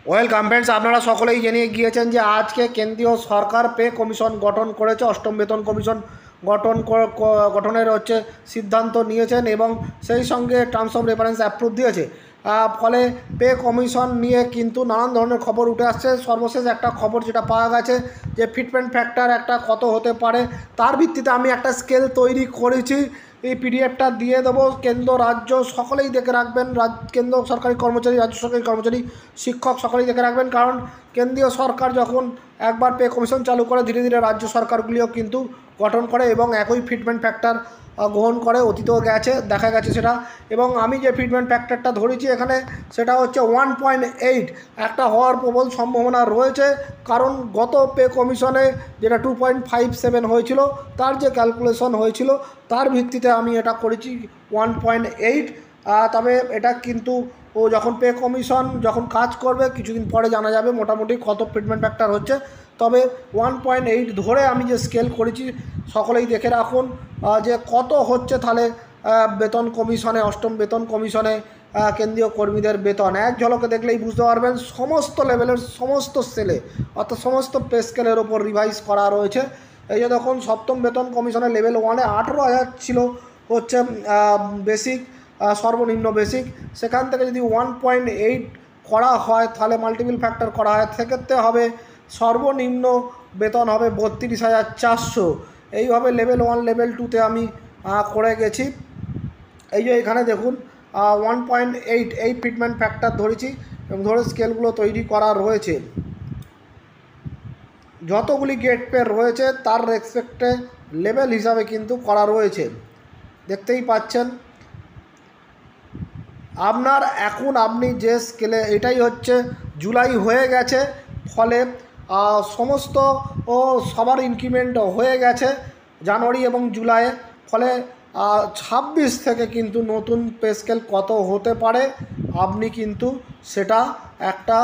Welcome friends, আপনারা সকলেই জেনে গিয়েছেন যে আজকে কেন্দ্রীয় সরকার পে কমিশন গঠন করেছে। অষ্টম বেতন কমিশন গঠনের সিদ্ধান্ত নিয়েছেন এবং সেই সঙ্গে টার্মস অফ রেফারেন্স অ্যাপ্রুভ দিয়েছে। ফলে পে কমিশন নিয়ে কিন্তু নানান ধরনের খবর উঠে আসছে। সর্বশেষ একটা খবর যেটা পাওয়া গেছে যে ফিটমেন্ট ফ্যাক্টর একটা কত হতে পারে, তার ভিত্তিতে আমি একটা স্কেল তৈরি করেছি। এই পিডিএফটা দিয়ে দেবো, কেন্দ্র রাজ্য সকলেই দেখে রাখবেন। কেন্দ্র সরকারি কর্মচারী, রাজ্য সরকারি কর্মচারী, শিক্ষক সকলেই দেখে রাখবেন, কারণ কেন্দ্রীয় সরকার যখন একবার পে কমিশন চালু করে ধীরে ধীরে রাজ্য সরকারগুলিও কিন্তু গঠন করে এবং একই ফিটমেন্ট ফ্যাক্টর গ্রহণ করে। অতীতেও গেছে, দেখা গেছে সেটা। এবং আমি যে ফিটমেন্ট ফ্যাক্টরটা ধরেছি এখানে সেটা হচ্ছে 1.8 একটা হওয়ার প্রবল সম্ভাবনা রয়েছে, কারণ গত পে কমিশনে যেটা 2.57 হয়েছিল তার যে ক্যালকুলেশন হয়েছিল তার ভিত্তিতে আমি এটা করেছি 1.8। তবে এটা কিন্তু যখন পে কমিশন যখন কাজ করবে কিছুদিন পরে জানা যাবে মোটামুটি কত ফিটমেন্ট ফ্যাক্টর হচ্ছে। তবে 1.8 ধরে আমি যে স্কেল করেছি সকলেই দেখে রাখুন যে কত হচ্ছে তাহলে বেতন কমিশনে, অষ্টম বেতন কমিশনে কেন্দ্রীয় কর্মীদের বেতন এক ঝলকে দেখলেই বুঝতে পারবেন। সমস্ত লেভেলের সমস্ত সেলে অর্থাৎ সমস্ত পে স্কেলের ওপর রিভাইজ করা রয়েছে। এই যে দেখুন, সপ্তম বেতন কমিশনের লেভেল 1-এ 18,000 ছিল হচ্ছে বেসিক, সর্বনিম্ন বেসিক। সেখান থেকে যদি 1.8 করা হয় তাহলে মাল্টিপল ফ্যাক্টর করা হয়, সেক্ষেত্রে হবে সর্বনিম্ন বেতন হবে 32,400। এইভাবে লেভেল 1 লেভেল 2-তে আমি করে গেছি। এই যে এখানে দেখুন 1.8 এই ফিটমেন্ট ফ্যাক্টর ধরেছি এবং ধরে স্কেলগুলো তৈরি করা রয়েছে। যতগুলি গেট পে রয়েছে তার রেসপেক্টে লেভেল হিসাবে কিন্তু করা রয়েছে, দেখতেই পাচ্ছেন আপনার। এখন আপনি যে স্কেলে, এটাই হচ্ছে জুলাই হয়ে গেছে, ফলে সমস্ত সবার ইনক্রিমেন্ট হয়ে গেছে জানুয়ারি এবং জুলাইয়ে। ফলে 26 থেকে কিন্তু নতুন পে স্কেল কত হতে পারে আপনি কিন্তু সেটা একটা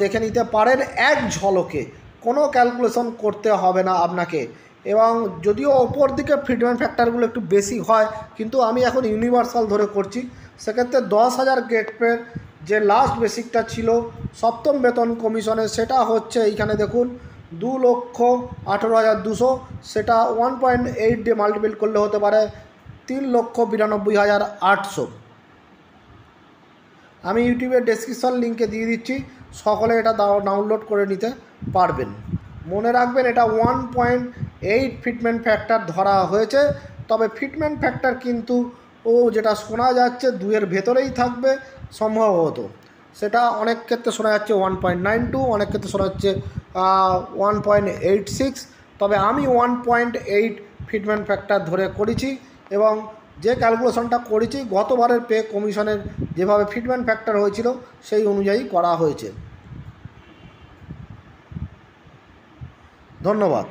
দেখে নিতে পারেন এক ঝলকে, কোনো ক্যালকুলেশন করতে হবে না আপনাকে। এবং যদিও ওপর দিকে ফিটমেন্ট ফ্যাক্টরগুলো একটু বেশি হয়, কিন্তু আমি এখন ইউনিভার্সাল ধরে করছি। সেক্ষেত্রে 10,000 গেট পে যে লাস্ট বেসিকটা ছিল সপ্তম বেতন কমিশনে, সেটা হচ্ছে এইখানে দেখুন 2,18,200। সেটা 1.8 দিয়ে মাল্টিপ্ল করলে হতে পারে 3,92,800। আমি ইউটিউবের ডেসক্রিপশন লিঙ্কে দিয়ে দিচ্ছি, সকলে এটা ডাউনলোড করে নিতে পারবেন। মনে রাখবেন এটা 1.8 ফিটমেন্ট ফ্যাক্টর ধরা হয়েছে। তবে ফিটমেন্ট ফ্যাক্টর কিন্তু যেটা শোনা যাচ্ছে 2-এর ভেতরেই থাকবে সম্ভবত। সেটা অনেক ক্ষেত্রে শোনা যাচ্ছে 1.92, অনেক ক্ষেত্রে শোনা যাচ্ছে 1.86। তবে আমি 1.8 ফিটমেন্ট ফ্যাক্টর ধরে করেছি এবং যে ক্যালকুলেশনটা করেছি গতবারের পে কমিশনের যেভাবে ফিটমেন্ট ফ্যাক্টর হয়েছিল সেই অনুযায়ী করা হয়েছে। ধন্যবাদ।